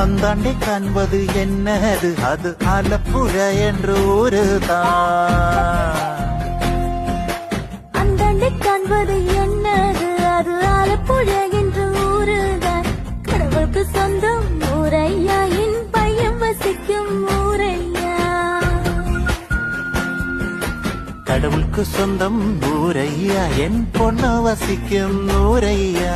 அந்தாண்டை காண்பது என்னது அது ஆலப்புழா என்று ஊருதான். அந்தாண்டை காண்பது என்னது அது ஆலப்புழா என்று ஊருதான். கடவுளுக்கு சொந்தம் ஊரையா என் பையன் வசிக்கும் ஊரையா. கடவுளுக்கு சொந்தம் ஊரையா என் பொண்ணு வசிக்கும் ஊரையா.